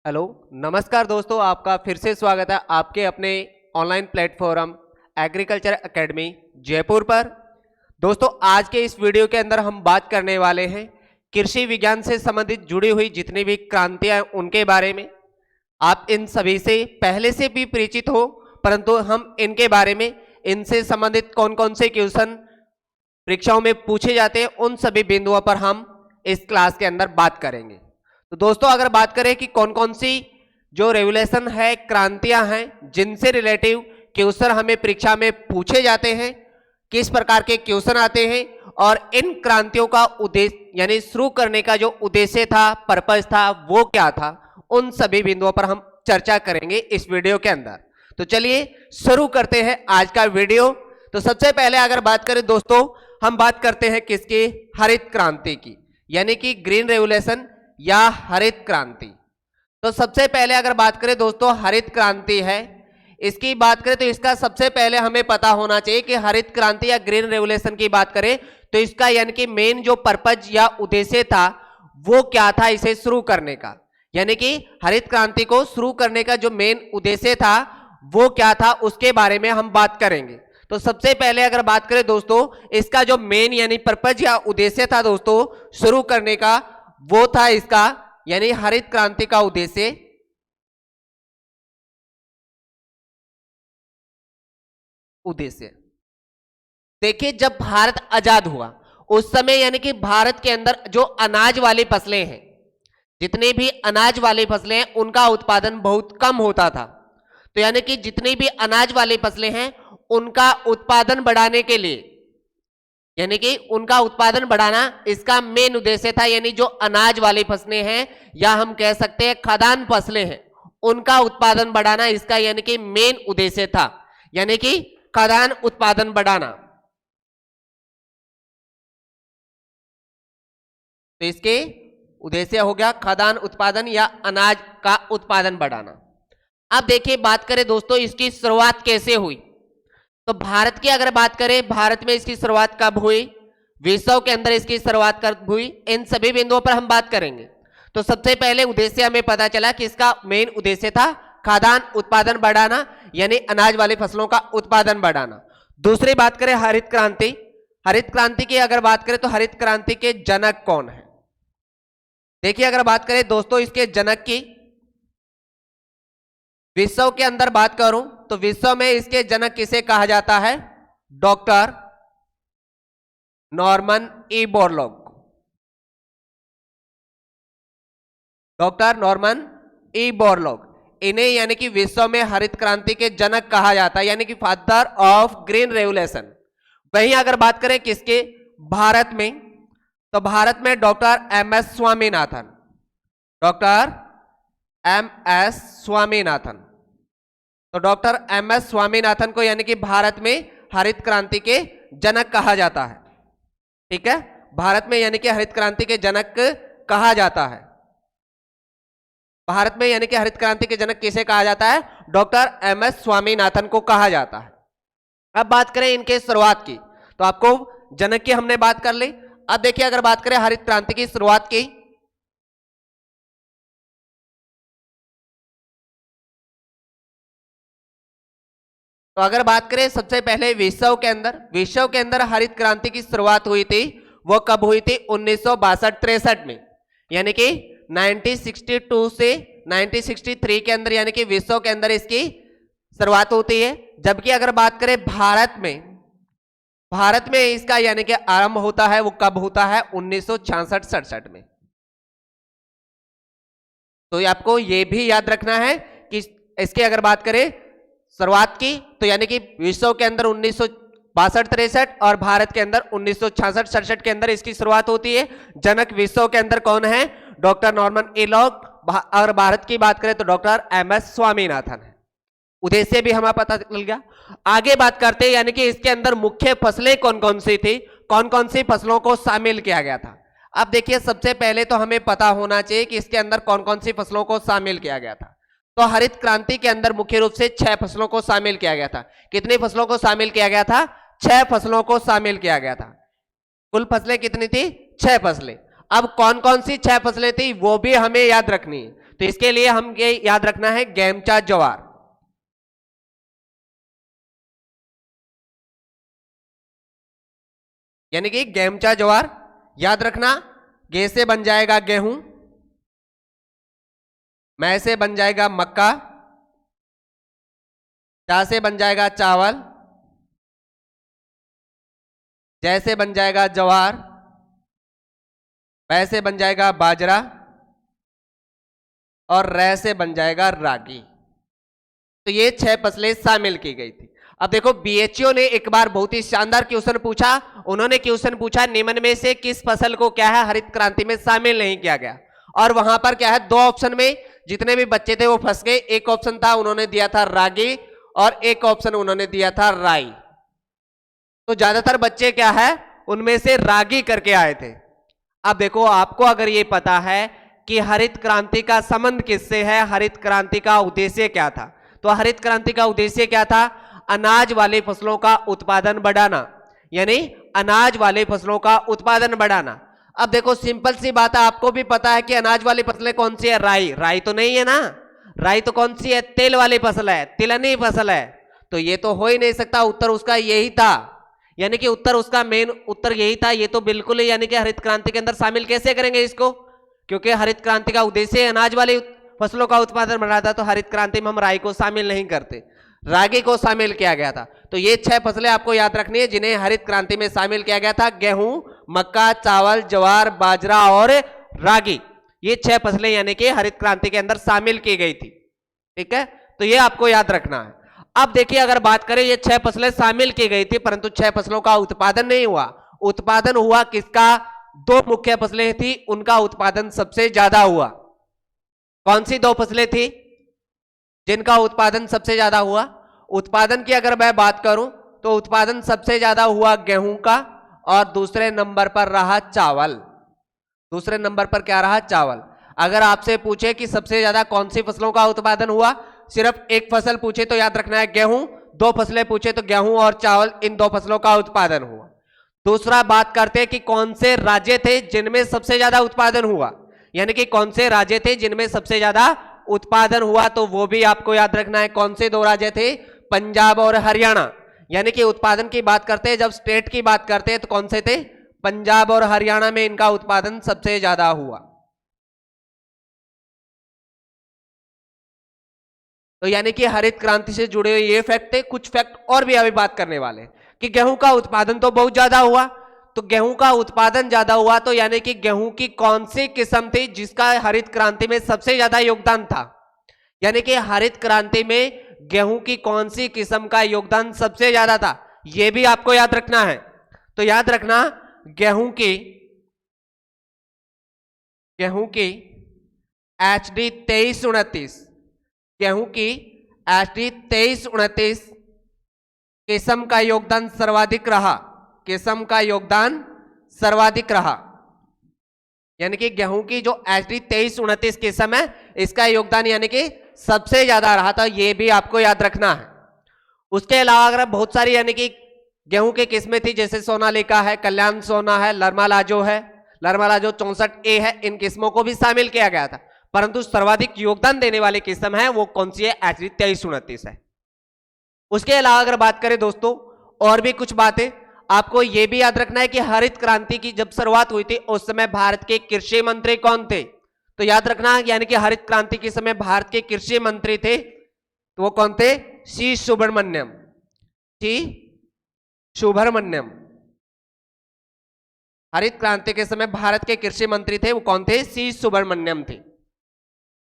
Hello नमस्कार दोस्तों, आपका फिर से स्वागत है आपके अपने online platform agriculture academy Jaipur पर। दोस्तों आज के इस वीडियो के अंदर हम बात करने वाले हैं कृषि विज्ञान से संबंधित जुड़ी हुई जितनी भी क्रांतियां हैं उनके बारे में। आप इन सभी से पहले से भी परिचित हो, परंतु हम इनके बारे में इनसे संबंधित कौन कौन से क्वेश्चन परीक्षाओं में पूछे जाते हैं उन सभी बिंदुओं पर हम इस क्लास के अंदर बात करेंगे। तो दोस्तों अगर बात करें कि कौन कौन सी जो रेवोल्यूशन है, क्रांतियां हैं जिनसे रिलेटिव क्वेश्चन हमें परीक्षा में पूछे जाते हैं, किस प्रकार के क्वेश्चन आते हैं और इन क्रांतियों का उद्देश्य यानी शुरू करने का जो उद्देश्य था, पर्पस था, वो क्या था, उन सभी बिंदुओं पर हम चर्चा करेंगे इस वीडियो के अंदर। तो चलिए शुरू करते हैं आज का वीडियो। तो सबसे पहले अगर बात करें दोस्तों, हम बात करते हैं किसकी, हरित क्रांति की, यानी कि ग्रीन रेवोल्यूशन या हरित क्रांति। तो सबसे पहले अगर बात करें दोस्तों हरित क्रांति है, इसकी बात करें तो इसका सबसे पहले हमें पता होना चाहिए कि हरित क्रांति या ग्रीन रेवोल्यूशन की बात करें तो इसका यानी कि मेन जो पर्पज या उद्देश्य था वो क्या था इसे शुरू करने का, यानी कि हरित क्रांति को शुरू करने का जो मेन उद्देश्य था वो क्या था उसके बारे में हम बात करेंगे। तो सबसे पहले अगर बात करें दोस्तों इसका जो मेन यानी पर्पज या उद्देश्य था दोस्तों शुरू करने का, वो था इसका यानी हरित क्रांति का उद्देश्य देखिए जब भारत आजाद हुआ उस समय यानी कि भारत के अंदर जो अनाज वाली फसलें हैं, जितनी भी अनाज वाली फसलें हैं उनका उत्पादन बहुत कम होता था। तो यानी कि जितनी भी अनाज वाली फसलें हैं उनका उत्पादन बढ़ाने के लिए, यानी कि उनका उत्पादन बढ़ाना इसका मेन उद्देश्य था। यानी जो अनाज वाली फसलें हैं या हम कह सकते हैं खाद्यान्न फसलें हैं उनका उत्पादन बढ़ाना इसका यानी कि मेन उद्देश्य था, यानी कि खाद्यान्न उत्पादन बढ़ाना। तो इसके उद्देश्य हो गया खाद्यान्न उत्पादन या अनाज का उत्पादन बढ़ाना। अब देखिए बात करें दोस्तों इसकी शुरुआत कैसे हुई। तो भारत की अगर बात करें, भारत में इसकी शुरुआत कब हुई, विश्व के अंदर इसकी शुरुआत कब हुई, इन सभी बिंदुओं पर हम बात करेंगे। तो सबसे पहले उद्देश्य हमें पता चला कि इसका मेन उद्देश्य था खाद्यान्न उत्पादन बढ़ाना, यानी अनाज वाली फसलों का उत्पादन बढ़ाना। दूसरी बात करें हरित क्रांति, हरित क्रांति की अगर बात करें तो हरित क्रांति के जनक कौन है। देखिए अगर बात करें दोस्तों इसके जनक की विश्व के अंदर बात करूं तो विश्व में इसके जनक किसे कहा जाता है, doctor Norman E Borlaug. Doctor Norman E Borlaug, इन्हें यानी कि विश्व में हरित क्रांति के जनक कहा जाता है, यानी कि फादर ऑफ ग्रीन रेवोल्यूशन। वहीं अगर बात करें किसके, भारत में, तो भारत में doctor M S Swaminathan, doctor M S Swaminathan. तो डॉक्टर एम एस स्वामीनाथन को यानी कि भारत में हरित क्रांति के जनक कहा जाता है। ठीक है, भारत में यानी कि हरित क्रांति के जनक कहा जाता है। भारत में यानी कि हरित क्रांति के जनक किसे कहा जाता है, डॉक्टर एम एस स्वामीनाथन को कहा जाता है। अब बात करें इनके शुरुआत की, तो आपको जनक की हमने बात कर ली। अब देखिए अगर बात करें हरित क्रांति की शुरुआत की, तो अगर बात करें सबसे पहले विश्व के अंदर हरित क्रांति की शुरुआत हुई थी, वो कब हुई थी, 1962-63 में, यानी कि 1962 से 1963 के अंदर, यानी कि विश्व के अंदर इसकी शुरुआत होती है। जबकि अगर बात करें भारत में इसका यानी कि आरंभ होता है, वो कब होता है, 1966-67 में। तो आपको ये भी याद रखना है कि इसके अगर बात करें शुरुआत की तो यानी कि विश्व के अंदर 1962-63 और भारत के अंदर 1966-67 के अंदर इसकी शुरुआत होती है। जनक विश्व के अंदर कौन है, डॉक्टर नॉर्मन ई बोरलॉग, और भारत की बात करें तो डॉक्टर एम एस स्वामीनाथन है। उद्देश्य भी हमें पता चल गया। आगे बात करते हैं यानी कि इसके अंदर मुख्य फसलें कौन कौन सी थी, कौन कौन सी फसलों को शामिल किया गया था। अब देखिए सबसे पहले तो हमें पता होना चाहिए कि इसके अंदर कौन कौन सी फसलों को शामिल किया गया था। तो हरित क्रांति के अंदर मुख्य रूप से 6 फसलों को शामिल किया गया था। कितनी फसलों को शामिल किया गया था, 6 फसलों को शामिल किया गया था। कुल फसलें कितनी थी, 6 फसलें। अब कौन कौन सी 6 फसलें थी वो भी हमें याद रखनी है। तो इसके लिए हम ये याद रखना है गेमचा जवार। यानी कि गेमचा ज्वार याद रखना। गे से बन जाएगा गेहूं, मै से बन जाएगा मक्का, चा से बन जाएगा चावल, जैसे बन जाएगा जवार, वैसे बन जाएगा बाजरा और रै से बन जाएगा रागी। तो ये 6 फसलें शामिल की गई थी। अब देखो बीएचईओ ने एक बार बहुत ही शानदार क्वेश्चन पूछा। उन्होंने क्वेश्चन पूछा निम्न में से किस फसल को क्या है हरित क्रांति में शामिल नहीं किया गया। और वहां पर क्या है, 2 ऑप्शन में जितने भी बच्चे थे वो फंस गए। एक ऑप्शन था उन्होंने दिया था रागी और एक ऑप्शन उन्होंने दिया था राई। तो ज्यादातर बच्चे क्या है उनमें से रागी करके आए थे। अब देखो आपको अगर ये पता है कि हरित क्रांति का संबंध किससे है, हरित क्रांति का उद्देश्य क्या था, तो हरित क्रांति का उद्देश्य क्या था, अनाज वाले फसलों का उत्पादन बढ़ाना, यानी अनाज वाले फसलों का उत्पादन बढ़ाना। अब देखो सिंपल सी बात है, आपको भी पता है कि अनाज वाली फसलें कौन सी है, राई। राई तो नहीं है ना, राई तो कौन सी है, तेल वाली फसल है, तिलहनी फसल है। तो ये तो हो ही नहीं सकता, उत्तर उसका यही था। यानी कि उत्तर उसका मेन उत्तर यही था। ये तो बिल्कुल ही यानी कि हरित क्रांति के अंदर शामिल कैसे करेंगे इसको, क्योंकि हरित क्रांति का उद्देश्य अनाज वाली फसलों का उत्पादन बढ़ाना था। तो हरित क्रांति में हम राई को शामिल नहीं करते, रागी को शामिल किया गया था। तो ये 6 फसलें आपको याद रखनी है जिन्हें हरित क्रांति में शामिल किया गया था। गेहूं, मक्का, चावल, ज्वार, बाजरा और रागी, ये 6 फसलें यानी कि हरित क्रांति के अंदर शामिल की गई थी। ठीक है, तो ये आपको याद रखना है। अब देखिए अगर बात करें, ये 6 फसलें शामिल की गई थी परंतु 6 फसलों का उत्पादन नहीं हुआ। उत्पादन हुआ किसका, 2 मुख्य फसलें थी उनका उत्पादन सबसे ज्यादा हुआ। कौन सी 2 फसलें थी जिनका उत्पादन सबसे ज्यादा हुआ? उत्पादन की अगर मैं बात करूं तो उत्पादन सबसे ज्यादा हुआ गेहूं का और दूसरे नंबर पर रहा चावल। दूसरे नंबर पर क्या रहा, चावल। अगर आपसे पूछे कि सबसे ज्यादा कौन सी फसलों का उत्पादन हुआ, सिर्फ एक फसल पूछे तो याद रखना है गेहूं, 2 फसलें पूछे तो गेहूं और चावल, इन 2 फसलों का उत्पादन हुआ। दूसरा बात करते हैं कि कौन से राज्य थे जिनमें सबसे ज्यादा उत्पादन हुआ, यानी कि कौन से राज्य थे जिनमें सबसे ज्यादा उत्पादन हुआ, तो वो भी आपको याद रखना है। कौन से 2 राज्य थे, पंजाब और हरियाणा। यानी कि उत्पादन की बात करते हैं, जब स्टेट की बात करते हैं तो कौन से थे, पंजाब और हरियाणा में इनका उत्पादन सबसे ज्यादा हुआ। तो यानी कि हरित क्रांति से जुड़े हुए ये फैक्ट थे। कुछ फैक्ट और भी अभी बात करने वाले कि गेहूं का उत्पादन तो बहुत ज्यादा हुआ। तो गेहूं का उत्पादन ज्यादा हुआ तो यानी कि गेहूं की कौन सी किस्म थी जिसका हरित क्रांति में सबसे ज्यादा योगदान था, यानी कि हरित क्रांति में गेहूं की कौन सी किस्म का योगदान सबसे ज्यादा था, यह भी आपको याद रखना है। तो याद रखना गेहूं की HD 2329, गेहूं की HD 2329 किस्म का योगदान सर्वाधिक रहा। किस्म का योगदान सर्वाधिक रहा, यानी कि गेहूं की जो HD 2329 किस्म है इसका योगदान यानी कि सबसे ज्यादा रहा था। यह भी आपको याद रखना है। उसके अलावा अगर बहुत सारी यानी कि गेहूं की किस्में थी, जैसे सोनालिका है, कल्याण सोना है, लरमा लाजो है, लरमा लाजो 64A है, इन किस्मों को भी शामिल किया गया था। परंतु सर्वाधिक योगदान देने वाली किस्म है वो कौन सी है, HD 2329 है। उसके अलावा अगर बात करें दोस्तों और भी कुछ बातें, आपको यह भी याद रखना है कि हरित क्रांति की जब शुरुआत हुई थी उस समय भारत के कृषि मंत्री कौन थे, तो याद रखना यानी कि हरित क्रांति के समय भारत के कृषि मंत्री थे, तो वो कौन थे, सी सुब्रमण्यम। सी सुब्रमण्यम हरित क्रांति के समय भारत के कृषि मंत्री थे, वो कौन थे, सी सुब्रमण्यम थे।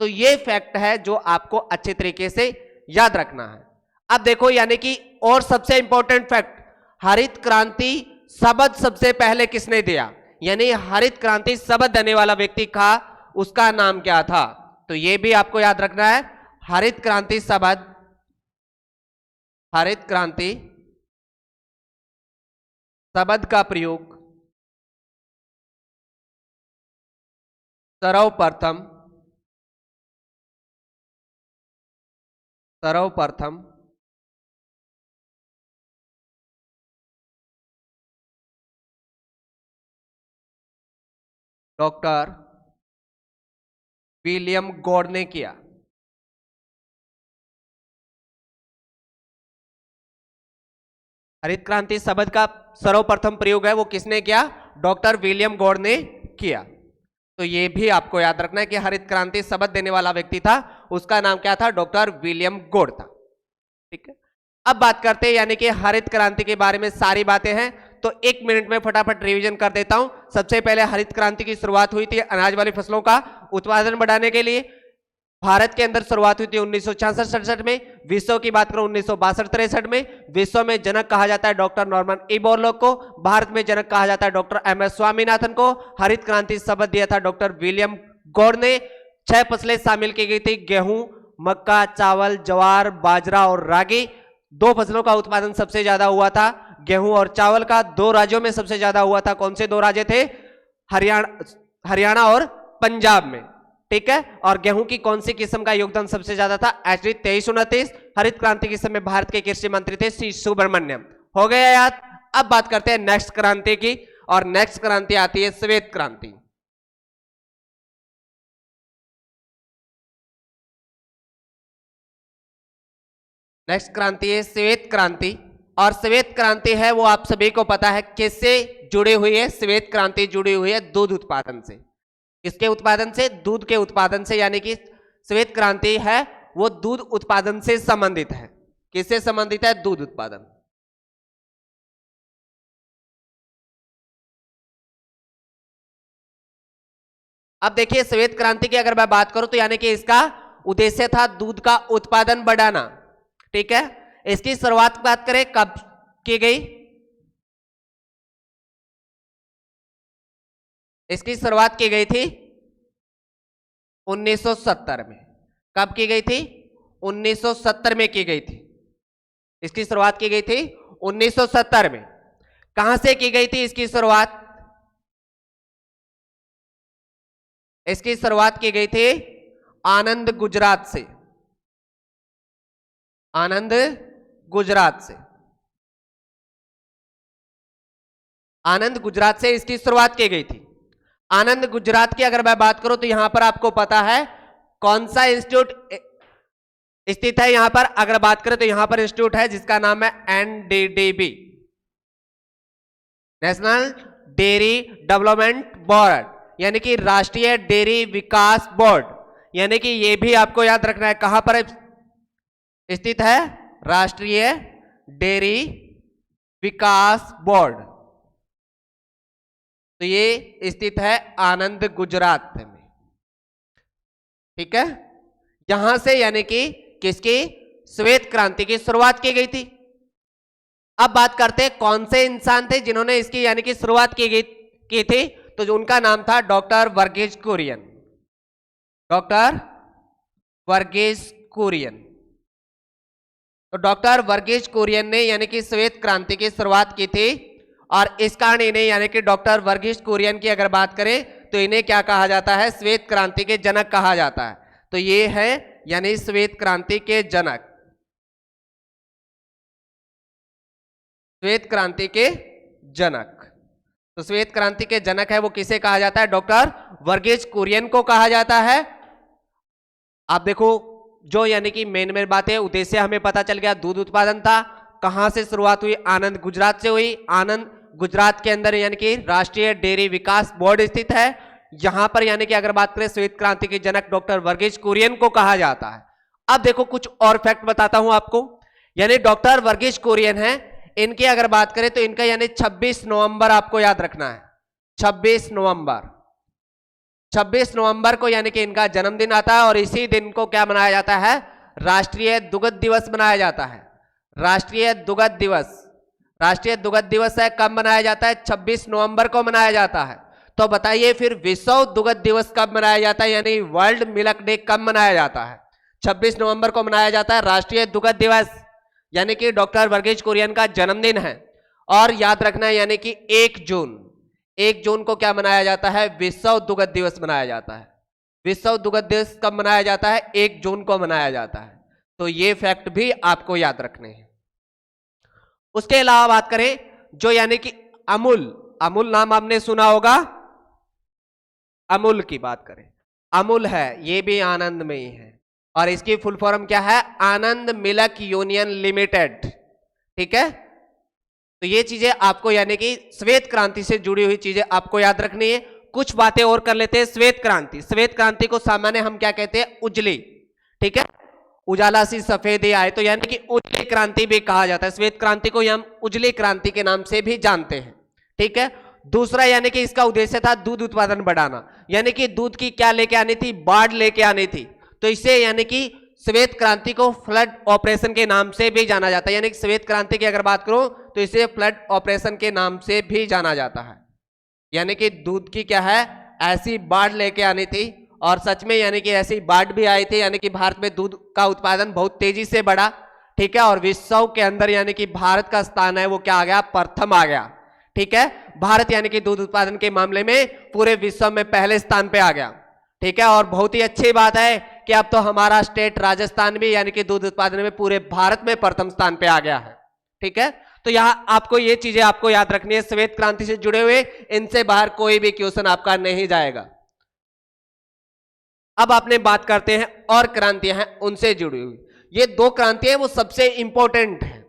तो ये फैक्ट है जो आपको अच्छे तरीके से याद रखना है। अब देखो यानी कि और सबसे इंपॉर्टेंट फैक्ट, हरित क्रांति शब्द सबसे पहले किसने दिया, यानी हरित क्रांति शब्द देने वाला व्यक्ति था, उसका नाम क्या था, तो ये भी आपको याद रखना है। हरित क्रांति शब्द, हरित क्रांति शब्द का प्रयोग सर्वप्रथम डॉक्टर विलियम गॉड ने किया। हरित क्रांति शब्द का सर्वप्रथम प्रयोग है वो किसने किया? डॉक्टर विलियम गॉड ने किया। तो ये भी आपको याद रखना है कि हरित क्रांति शब्द देने वाला व्यक्ति था, उसका नाम क्या था? डॉक्टर विलियम गॉड था। ठीक है, अब बात करते हैं यानी कि हरित क्रांति के बारे में सारी बातें हैं, तो 1 मिनट में फटाफट रिवीजन कर देता हूं। सबसे पहले हरित क्रांति की शुरुआत हुई थी अनाज वाली फसलों का उत्पादन बढ़ाने के लिए। भारत के अंदर शुरुआत हुई थी 1966-67 में। विश्व की बात करूं 1962-63 में। विश्व में जनक कहा जाता है डॉक्टर नॉर्मन ई बोरलॉग को, भारत में जनक कहा जाता है डॉक्टर एम एस स्वामीनाथन को। हरित क्रांति शब्द दिया था डॉक्टर विलियम गॉड ने। 6 फसलें शामिल की गई थी, गेहूं, मक्का, चावल, ज्वार, बाजरा और रागी। 2 फसलों का उत्पादन सबसे ज्यादा हुआ था, गेहूं और चावल का। 2 राज्यों में सबसे ज्यादा हुआ था, कौन से 2 राज्य थे? हरियाणा और पंजाब में। ठीक है, और गेहूं की कौन सी किस्म का योगदान सबसे ज्यादा था? एचडी 2329। हरित क्रांति के समय भारत के कृषि मंत्री थे सी सुब्रमण्यम। हो गया याद? अब बात करते हैं नेक्स्ट क्रांति की, और नेक्स्ट क्रांति आती है श्वेत क्रांति। नेक्स्ट क्रांति है श्वेत क्रांति, और श्वेत क्रांति है वो आप सभी को पता है किससे जुड़ी हुई है? श्वेत क्रांति जुड़ी हुई है दूध उत्पादन से। किसके उत्पादन से? दूध के उत्पादन से, यानी कि श्वेत क्रांति है वो दूध उत्पादन से संबंधित है। किससे संबंधित है? दूध उत्पादन। अब देखिए श्वेत क्रांति की अगर मैं बात करूं तो यानी कि इसका उद्देश्य था दूध का उत्पादन बढ़ाना। ठीक है, इसकी शुरुआत बात करें कब की गई? इसकी शुरुआत की गई थी 1970 में। कब की गई थी? 1970 में की गई थी। इसकी शुरुआत की गई थी 1970 में। कहां से की गई थी इसकी शुरुआत? इसकी शुरुआत की गई थी आनंद, गुजरात से। आनंद, गुजरात से। आनंद, गुजरात से इसकी शुरुआत की गई थी। आनंद, गुजरात की अगर मैं बात करूं तो यहां पर आपको पता है कौन सा इंस्टीट्यूट स्थित है यहां पर? अगर बात करें तो यहां पर इंस्टीट्यूट है जिसका नाम है NDDB, national dairy development board, यानी कि राष्ट्रीय डेयरी विकास बोर्ड। यानी कि यह भी आपको याद रखना है कहां पर स्थित है? राष्ट्रीय डेयरी विकास बोर्ड। तो ये स्थित है आनंद, गुजरात में। ठीक है, यहां से यानी कि किसकी? श्वेत क्रांति की शुरुआत की गई थी। अब बात करते हैं कौन से इंसान थे जिन्होंने इसकी यानी कि शुरुआत की थी, तो जो उनका नाम था डॉक्टर वर्गीज कुरियन। डॉक्टर वर्गीज कुरियन। तो डॉक्टर वर्गीज कुरियन ने यानी कि श्वेत क्रांति की शुरुआत की थी, और इस कारण इन्हें यानी कि डॉक्टर वर्गीज कुरियन की अगर बात करें तो इन्हें क्या कहा जाता है? श्वेत क्रांति के जनक कहा जाता है। तो ये है यानी श्वेत क्रांति के जनक, श्वेत क्रांति के जनक। तो श्वेत क्रांति के जनक है वो किसे कहा जाता है? डॉक्टर वर्गीज कुरियन को कहा जाता है। आप देखो जो यानी कि मेन बात है, उद्देश्य हमें पता चल गया, दूध उत्पादन था। कहां से शुरुआत हुई? आनंद, गुजरात से हुई। आनंद, गुजरात के अंदर यानी कि राष्ट्रीय डेयरी विकास बोर्ड स्थित है। यहां पर यानी कि अगर बात करें श्वेत क्रांति के जनक डॉक्टर वर्गीज कुरियन को कहा जाता है। अब देखो कुछ और फैक्ट बताता हूं आपको, यानी डॉक्टर वर्गीज कुरियन है, इनकी अगर बात करें तो इनका यानी 26 नवंबर आपको याद रखना है। 26 नवंबर, 26 नवंबर को यानी कि इनका जन्मदिन आता है, और इसी दिन को क्या मनाया जाता है? राष्ट्रीय दुग्ध दिवस मनाया जाता है। राष्ट्रीय दुग्ध दिवस, राष्ट्रीय दुग्ध दिवस है कब मनाया जाता है? 26 नवंबर को मनाया जाता है। तो बताइए फिर विश्व दुग्ध दिवस कब मनाया जाता है, यानी वर्ल्ड मिल्क डे कब मनाया जाता है? 26 नवंबर को मनाया जाता है राष्ट्रीय दुग्ध दिवस, यानी कि डॉक्टर वर्गीज कुरियन का जन्मदिन है। और याद रखना है यानी कि 1 जून को क्या मनाया जाता है? विश्व दुग्ध दिवस मनाया जाता है। विश्व दुग्ध दिवस कब मनाया जाता है? 1 जून को मनाया जाता है। तो ये फैक्ट भी आपको याद रखने हैं। उसके अलावा बात करें जो यानी कि अमूल, अमूल नाम आपने सुना होगा, अमूल की बात करें अमूल है, ये भी आनंद में ही है, और इसकी फुल फॉर्म क्या है? आनंद मिल्क यूनियन लिमिटेड। ठीक है, तो ये चीजें आपको यानी कि श्वेत क्रांति से जुड़ी हुई चीजें आपको याद रखनी है। कुछ बातें और कर लेते हैं। श्वेत क्रांति, श्वेत क्रांति को सामान्य हम क्या कहते हैं? उजली। ठीक है, उजाला सी सफेदी आए, तो यानी कि उजली क्रांति भी कहा जाता है। श्वेत क्रांति को हम उजली क्रांति के नाम से भी जानते हैं। ठीक है, दूसरा यानी कि इसका उद्देश्य था दूध उत्पादन बढ़ाना, यानी कि दूध की क्या लेके आनी थी? बाढ़ लेके आनी थी। तो इससे यानी कि श्वेत क्रांति को फ्लड ऑपरेशन के नाम से भी जाना जाता है। यानी कि श्वेत क्रांति की अगर बात करूं तो इसे फ्लड ऑपरेशन के नाम से भी जाना जाता है। यानी कि दूध की क्या है? ऐसी बाढ़ लेके आनी थी, और सच में यानी कि ऐसी बाढ़ भी आई थी। यानी कि भारत में दूध का उत्पादन बहुत तेजी से बढ़ा। ठीक है, और विश्व के अंदर यानी कि भारत का स्थान है वो क्या आ गया? प्रथम आ गया। ठीक है, भारत यानी कि दूध उत्पादन के मामले में पूरे विश्व में पहले स्थान पे आ गया। ठीक है, और बहुत ही अच्छी बात है कि अब तो हमारा स्टेट राजस्थान भी यानी कि दूध उत्पादन में पूरे भारत में प्रथम स्थान पे आ गया है। ठीक है, तो यहां आपको ये चीजें आपको याद रखनी है। श्वेत क्रांति से जुड़े हुए इनसे बाहर कोई भी क्वेश्चन आपका नहीं जाएगा। अब आपने बात करते हैं और क्रांतियां हैं उनसे जुड़ी हुई। ये दो क्रांतियां वो सबसे इंपॉर्टेंट है,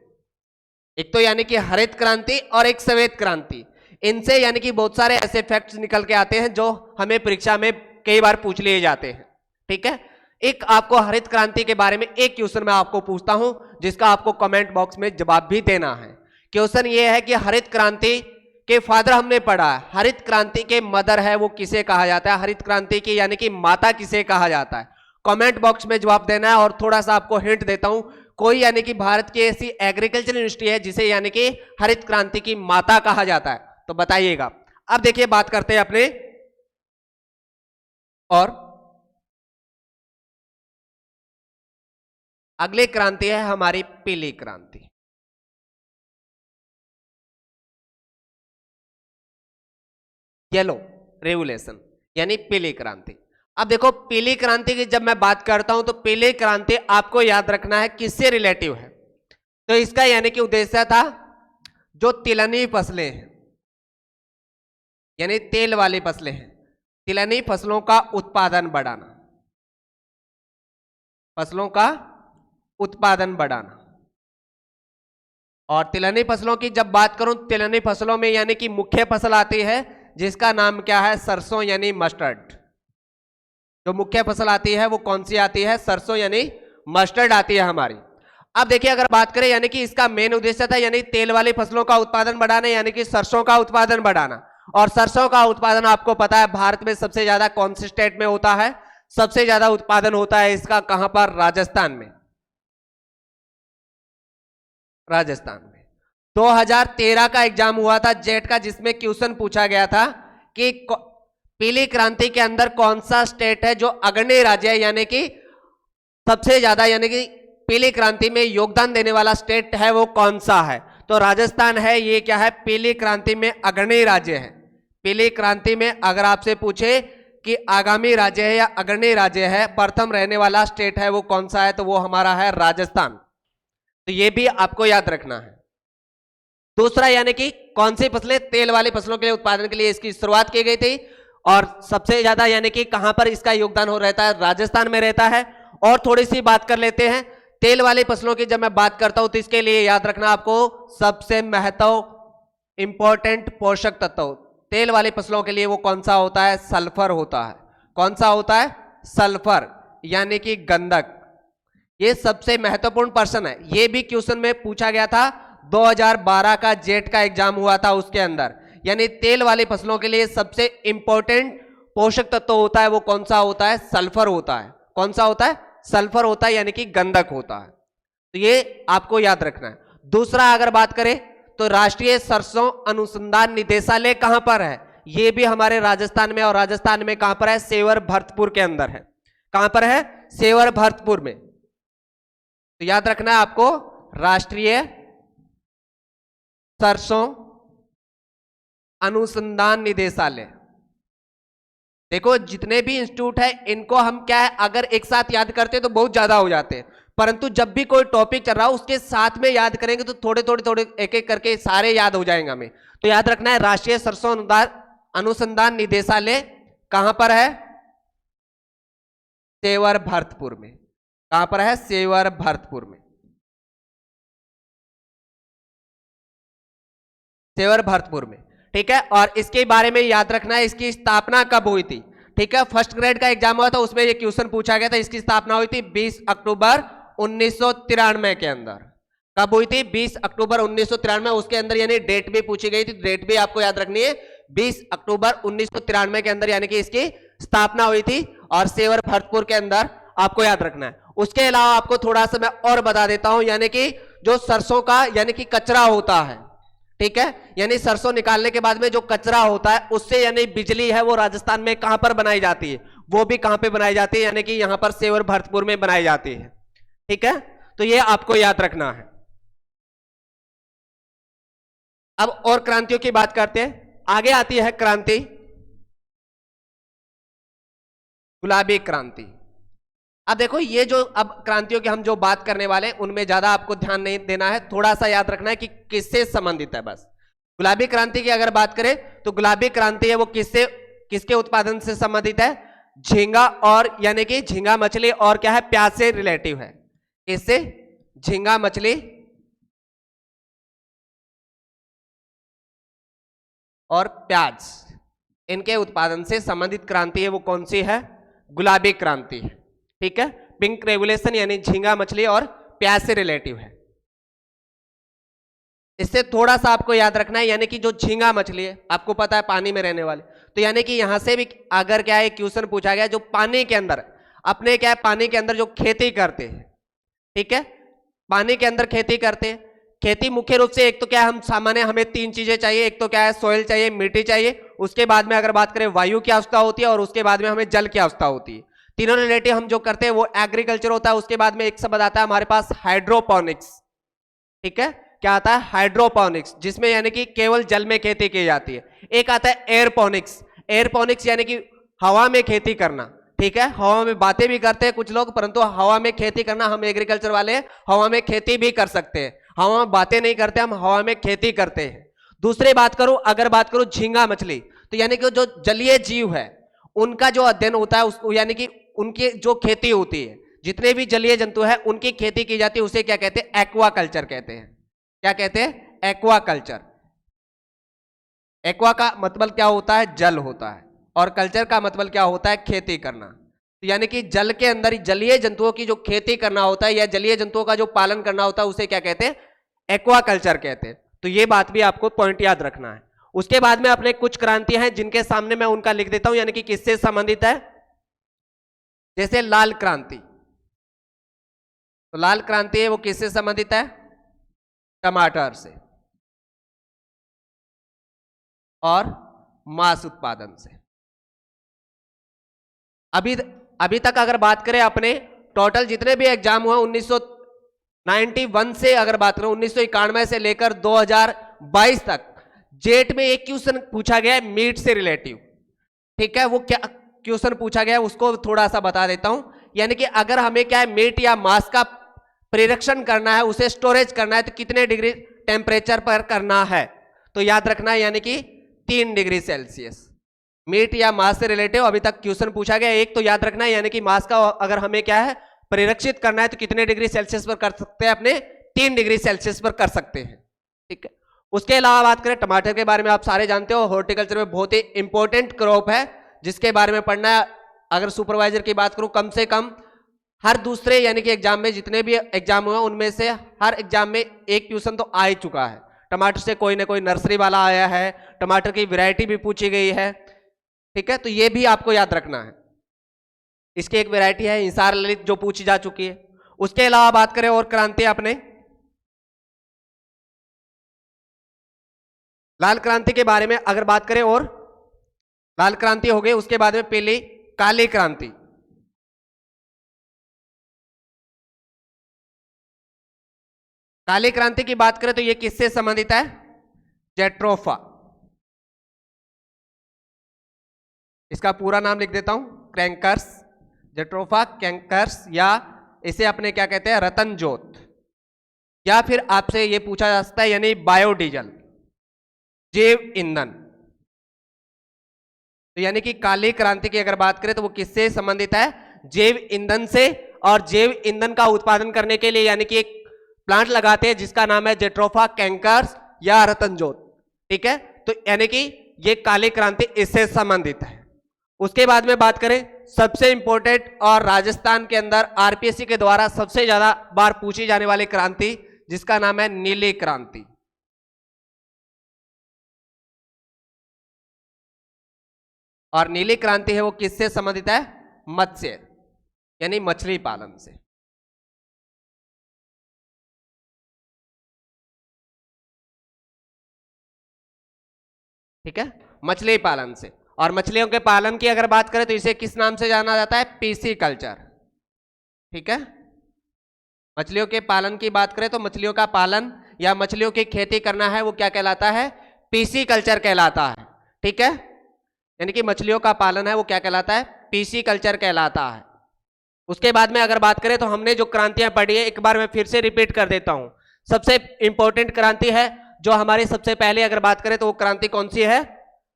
एक तो यानी कि हरित क्रांति और एक श्वेत क्रांति। इनसे यानी कि बहुत सारे ऐसे फैक्ट्स निकल के आते हैं जो हमें परीक्षा में कई बार पूछ लिए जाते हैं। ठीक है, एक आपको हरित क्रांति के बारे में एक क्वेश्चन मैं आपको पूछता हूं जिसका आपको कमेंट बॉक्स में जवाब भी देना है। क्वेश्चन ये है कि हरित क्रांति के फादर हमने पढ़ा है, हरित क्रांति के मदर है वो किसे कहा जाता है? हरित क्रांति की यानी कि माता किसे कहा जाता है? कमेंट बॉक्स में जवाब देना है। और थोड़ा सा आपको हिंट देता हूं, कोई यानी कि भारत की ऐसी एग्रीकल्चर यूनिवर्सिटी है जिसे यानी कि हरित क्रांति की माता कहा जाता है, तो बताइएगा। अब देखिए बात करते हैं अपने और अगली क्रांति है हमारी पीली क्रांति। येलो रेवोल्यूशन यानी पीली क्रांति। अब देखो पीली क्रांति की जब मैं बात करता हूं तो पीली क्रांति आपको याद रखना है किससे रिलेटिव है? तो इसका यानी कि उद्देश्य था जो तिलहनी फसलें हैं यानी तेल वाली फसलें हैं, तिलहनी फसलों का उत्पादन बढ़ाना, फसलों का उत्पादन बढ़ाना। और तिलहनी फसलों की जब बात करूं, तिलहनी फसलों में यानी कि मुख्य फसल आती है जिसका नाम क्या है? सरसों यानी मस्टर्ड। जो मुख्य फसल आती है वो कौन सी आती है? सरसों यानी मस्टर्ड आती है हमारी। अब देखिए अगर बात करें यानी कि इसका मेन उद्देश्य था यानी तेल वाली फसलों का उत्पादन बढ़ाना, यानी कि सरसों का उत्पादन बढ़ाना। और सरसों का उत्पादन आपको पता है भारत में सबसे ज्यादा कौन से स्टेट में होता है? सबसे ज्यादा उत्पादन होता है इसका कहां पर? राजस्थान में। राजस्थान में 2013 का एग्जाम हुआ था जेट का, जिसमें क्वेश्चन पूछा गया था कि पीली क्रांति के अंदर कौन सा स्टेट है जो अग्रणी राज्य है, यानी कि सबसे ज्यादा यानी कि पीली क्रांति में योगदान देने वाला स्टेट है वो कौन सा है? तो राजस्थान है। ये क्या है? पीली क्रांति में अग्रणी राज्य है। पीली क्रांति में अगर आपसे पूछे कि आगामी राज्य है या अग्रणी राज्य है, प्रथम रहने वाला स्टेट है वो कौन सा है? तो वो हमारा है राजस्थान। तो ये भी आपको याद रखना है। दूसरा यानी कि कौन सी फसलें? तेल वाली फसलों के लिए उत्पादन के लिए इसकी शुरुआत की गई थी, और सबसे ज्यादा यानी कि कहां पर इसका योगदान हो रहता है? राजस्थान में रहता है। और थोड़ी सी बात कर लेते हैं तेल वाली फसलों की। जब मैं बात करता हूं तो इसके लिए याद रखना आपको सबसे महत्व इंपॉर्टेंट पोषक तत्व तेल वाली फसलों के लिए वो कौन सा होता है? सल्फर होता है। कौन सा होता है? सल्फर यानी कि गंधक। ये सबसे महत्वपूर्ण पर्सन है। ये भी क्वेश्चन में पूछा गया था 2012 का जेट का एग्जाम हुआ था उसके अंदर। यानी तेल वाली फसलों के लिए सबसे इंपॉर्टेंट पोषक तत्व होता है वो कौन सा होता है? सल्फर होता है। कौन सा होता है? सल्फर होता है, यानी कि गंधक होता है। तो ये आपको याद रखना है। दूसरा अगर बात करें तो राष्ट्रीय सरसों अनुसंधान निदेशालय कहां पर है? ये भी हमारे राजस्थान में, और राजस्थान में कहां पर है? सेवर भरतपुर के अंदर है। कहां पर है? सेवर भरतपुर में। तो याद रखना है आपको राष्ट्रीय सरसों अनुसंधान निदेशालय। देखो जितने भी इंस्टीट्यूट है इनको हम क्या है अगर एक साथ याद करते हैं तो बहुत ज्यादा हो जाते हैं, परंतु जब भी कोई टॉपिक चल रहा हो उसके साथ में याद करेंगे तो थोड़े थोड़े थोड़े एक एक करके सारे याद हो जाएंगे हमें। तो याद रखना है राष्ट्रीय सरसों अनुसंधान निदेशालय कहां पर है? सेवर भरतपुर में। कहां पर है? सेवर भरतपुर में, सेवर भरतपुर में। ठीक है, और इसके बारे में याद रखना है, इसकी स्थापना कब हुई थी। ठीक है, फर्स्ट ग्रेड का एग्जाम हुआ था, उसमें ये क्वेश्चन पूछा गया था। इसकी स्थापना हुई थी 20 अक्टूबर 1993 के अंदर। कब हुई थी? 20 अक्टूबर 1993। उसके अंदर यानी डेट भी पूछी गई थी, डेट भी आपको याद रखनी है, 20 अक्टूबर 1993 के अंदर यानी कि इसकी स्थापना हुई थी, और सेवर भरतपुर के अंदर आपको याद रखना है। उसके अलावा आपको थोड़ा सा मैं और बता देता हूं, यानी कि जो सरसों का यानी कि कचरा होता है, ठीक है, यानी सरसों निकालने के बाद में जो कचरा होता है उससे यानी बिजली है वो राजस्थान में कहां पर बनाई जाती है, वो भी कहां पे बनाई जाती है, यानी कि यहां पर सेवर भरतपुर में बनाई जाती है। ठीक है, तो ये आपको याद रखना है। अब और क्रांतियों की बात करते हैं। आगे आती है क्रांति गुलाबी क्रांति। अब देखो ये जो अब क्रांतियों की हम जो बात करने वाले हैं उनमें ज्यादा आपको ध्यान नहीं देना है, थोड़ा सा याद रखना है कि किससे संबंधित है बस। गुलाबी क्रांति की अगर बात करें तो गुलाबी क्रांति है वो किससे, किसके उत्पादन से संबंधित है? झींगा, और यानी कि झींगा मछली और क्या है? प्याज से रिलेटिव है। किससे? झींगा मछली और प्याज, इनके उत्पादन से संबंधित क्रांति है वो कौन सी है? गुलाबी क्रांति है। ठीक है, पिंक रेवोल्यूशन यानी झींगा मछली और प्याज से रिलेटिव है। इससे थोड़ा सा आपको याद रखना है, यानी कि जो झींगा मछली है आपको पता है पानी में रहने वाले, तो यानी कि यहां से भी अगर क्या है क्वेश्चन पूछा गया, जो पानी के अंदर अपने क्या है पानी के अंदर जो खेती करते हैं, ठीक है, पानी के अंदर खेती करते हैं। खेती मुख्य रूप से एक तो क्या है, हम सामान्य हमें तीन चीजें चाहिए, एक तो क्या है सोइल चाहिए, मिट्टी चाहिए, उसके बाद में अगर बात करें वायु की आवश्यकता होती है, और उसके बाद में हमें जल की आवश्यकता होती है। तीनों रिलेटिव हम जो करते हैं वो एग्रीकल्चर होता है। उसके बाद में एक शब्द आता है हमारे पास हाइड्रोपोनिक्स। ठीक है, क्या आता है? हाइड्रोपोनिक्स, जिसमें यानी कि केवल जल में खेती की जाती है। एक आता है एयरपोनिक्स। एयरपोनिक्स यानी कि हवा में खेती करना। ठीक है, हवा में बातें भी करते हैं कुछ लोग, परंतु हवा में खेती करना, हम एग्रीकल्चर वाले हवा में खेती भी कर सकते हैं, हवा में बातें नहीं करते, हम हवा में खेती करते हैं। दूसरी बात करूं, अगर बात करूं झींगा मछली, तो यानी कि जो जलीय जीव है उनका जो अध्ययन होता है उसको, यानी कि उनकी जो खेती होती है, जितने भी जलीय जंतु है उनकी खेती की जाती है, उसे क्या कहते हैं? एक्वाकल्चर कहते हैं। क्या कहते हैं? एक्वाकल्चर। एक्वा का मतलब क्या होता है? जल होता है, और कल्चर का मतलब क्या होता है? खेती करना। तो यानी कि जल के अंदर जलीय जंतुओं की जो खेती करना होता है या जलीय जंतुओं का जो पालन करना होता है उसे क्या कहते हैं? एक्वाकल्चर कहते हैं। तो ये बात भी आपको पॉइंट याद रखना है। उसके बाद में अपने कुछ क्रांतियां हैं जिनके सामने मैं उनका लिख देता हूं, यानी कि किससे संबंधित है। जैसे लाल क्रांति, तो लाल क्रांति है वो किससे संबंधित है? टमाटर से और मांस उत्पादन से। अभी तक अगर बात करें अपने टोटल जितने भी एग्जाम हुए 1991 से अगर बात करें 1991 से लेकर 2022 तक जेट में एक क्वेश्चन पूछा गया है मीट से रिलेटिव। ठीक है, वो क्या क्वेश्चन पूछा गया है उसको थोड़ा सा बता देता हूं। यानी कि अगर हमें क्या है मीट या मांस का परिरक्षण करना है, उसे स्टोरेज करना है, तो कितने डिग्री टेम्परेचर पर करना है? तो याद रखना है यानी कि 3 डिग्री सेल्सियस। मीट या मांस से रिलेटिव अभी तक क्वेश्चन पूछा गया एक, तो याद रखना है यानी कि मांस का अगर हमें क्या है परिरक्षित करना है तो कितने डिग्री सेल्सियस पर कर सकते हैं? अपने 3 डिग्री सेल्सियस पर कर सकते हैं। ठीक है, उसके अलावा बात करें टमाटर के बारे में, आप सारे जानते हो हॉर्टिकल्चर में बहुत ही इंपॉर्टेंट क्रॉप है जिसके बारे में पढ़ना है। अगर सुपरवाइजर की बात करूं, कम से कम हर दूसरे यानी कि एग्जाम में जितने भी एग्जाम हुए उनमें से हर एग्जाम में एक ट्यूशन तो आ ही चुका है। टमाटर से कोई ना कोई नर्सरी वाला आया है, टमाटर की वैरायटी भी पूछी गई है। ठीक है, तो ये भी आपको याद रखना है। इसकी एक वैरायटी है हिसार ललित जो पूछी जा चुकी है। उसके अलावा बात करें और क्रांति अपने लाल क्रांति के बारे में अगर बात करें, और लाल क्रांति हो गई, उसके बाद में पहली काली क्रांति। काली क्रांति की बात करें तो यह किससे संबंधित है? जेट्रोफा। इसका पूरा नाम लिख देता हूं, क्रैंकर्स, जेट्रोफा कैंकर्स, या इसे अपने क्या कहते हैं? रतन ज्योत। या फिर आपसे यह पूछा जा सकता है यानी बायोडीजल, जैव ईंधन। तो यानी कि काली क्रांति की अगर बात करें तो वो किससे संबंधित है? जैव ईंधन से, और जैव ईंधन का उत्पादन करने के लिए यानी कि एक प्लांट लगाते हैं जिसका नाम है जेट्रोफा कैंकर्स या रतन जोत। ठीक है, तो यानी कि ये काली क्रांति इससे संबंधित है। उसके बाद में बात करें सबसे इंपॉर्टेंट और राजस्थान के अंदर आरपीएससी के द्वारा सबसे ज्यादा बार पूछी जाने वाली क्रांति, जिसका नाम है नीली क्रांति। और नीली क्रांति है वो किससे संबंधित है? मत्स्य यानी मछली पालन से। ठीक है, मछली पालन से। और मछलियों के पालन की अगर बात करें तो इसे किस नाम से जाना जाता है? PC culture. ठीक है, मछलियों के पालन की बात करें तो मछलियों का पालन या मछलियों की खेती करना है वो क्या कहलाता है? पीसी कल्चर कहलाता है। ठीक है, यानी कि मछलियों का पालन है वो क्या कहलाता है? पीसी कल्चर कहलाता है। उसके बाद में अगर बात करें तो हमने जो क्रांतियां पढ़ी है एक बार मैं फिर से रिपीट कर देता हूं। सबसे इंपॉर्टेंट क्रांति है जो हमारी सबसे पहले अगर बात करें तो वो क्रांति कौन सी है?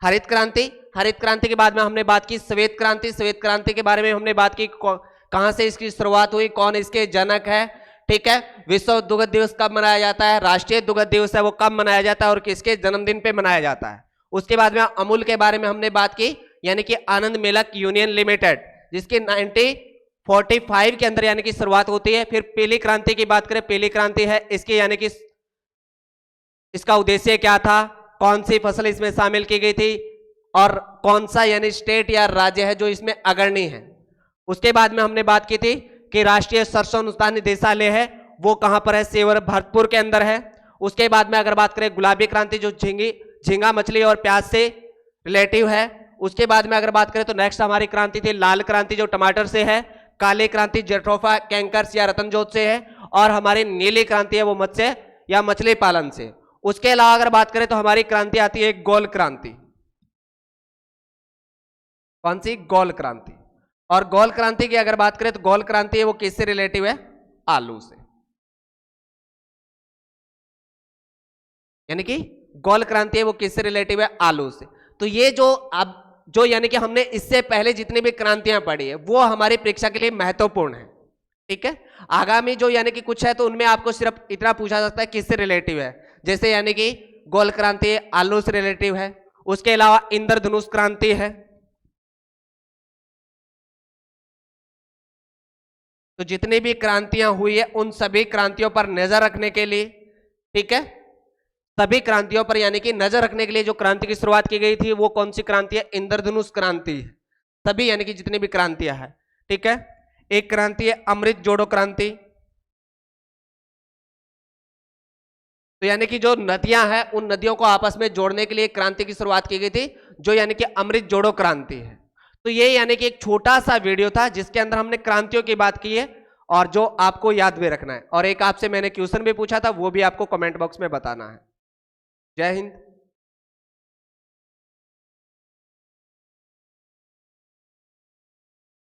हरित क्रांति। हरित क्रांति के बाद में हमने बात की श्वेत क्रांति। श्वेत क्रांति के बारे में हमने बात की कहां से इसकी शुरुआत हुई, कौन इसके जनक है। ठीक है, विश्व दुग्ध दिवस कब मनाया जाता है, राष्ट्रीय दुग्ध दिवस है वो कब मनाया जाता है और किसके जन्मदिन पे मनाया जाता है। उसके बाद में अमूल के बारे में हमने बात की, यानी कि आनंद मिल्क यूनियन लिमिटेड, जिसकी 1945 के अंदर यानी कि शुरुआत होती है। फिर पीली क्रांति की बात करें, पीली क्रांति है इसकी यानी कि इसका उद्देश्य क्या था, कौन सी फसल इसमें शामिल की गई थी और कौन सा यानी स्टेट या राज्य है जो इसमें अग्रणी है। उसके बाद में हमने बात की थी कि राष्ट्रीय सरसों अनुसंधान निदेशालय है वो कहां पर है? सेवर भरतपुर के अंदर है। उसके बाद में अगर बात करें गुलाबी क्रांति जो झींगा मछली और प्याज से रिलेटिव है। उसके बाद में अगर बात करें तो नेक्स्ट हमारी क्रांति थी लाल क्रांति जो टमाटर से है। काली क्रांति जेट्रोफा कैंकर्स या रतन जोत से है। और हमारी नीली क्रांति है वो मत्स्य या मछली पालन से। उसके अलावा अगर बात करें तो हमारी क्रांति आती है गोल क्रांति। कौन सी? गोल क्रांति। और गोल क्रांति की अगर बात करें तो गोल क्रांति है वो किससे रिलेटिव है? आलू से। यानी कि गोल क्रांति है वो किससे रिलेटिव है? आलू से। तो ये जो अब जो यानी कि हमने इससे पहले जितनी भी क्रांतियां पढ़ी है वो हमारी परीक्षा के लिए महत्वपूर्ण है। ठीक है, आगामी जो यानी कि कुछ है तो उनमें आपको सिर्फ इतना पूछा सकता है किससे रिलेटिव है। जैसे यानी कि गोल क्रांति आलू से रिलेटिव है। उसके अलावा इंद्रधनुष क्रांति है। तो जितनी भी क्रांतियां हुई है उन सभी क्रांतियों पर नजर रखने के लिए, ठीक है, सभी क्रांतियों पर यानी कि नजर रखने के लिए जो क्रांति की शुरुआत की गई थी वो कौन सी क्रांति है? इंद्रधनुष क्रांति है। सभी यानी कि जितनी भी क्रांतियां हैं। ठीक है, एक क्रांति है अमृत जोड़ो क्रांति। तो यानी कि जो नदियां हैं उन नदियों को आपस में जोड़ने के लिए क्रांति की शुरुआत की गई थी जो यानी कि अमृत जोड़ो क्रांति है। तो ये यानी कि एक छोटा सा वीडियो था जिसके अंदर हमने क्रांतियों की बात की है और जो आपको याद भी रखना है। और एक आपसे मैंने क्वेश्चन भी पूछा था वो भी आपको कमेंट बॉक्स में बताना है। जय हिंद।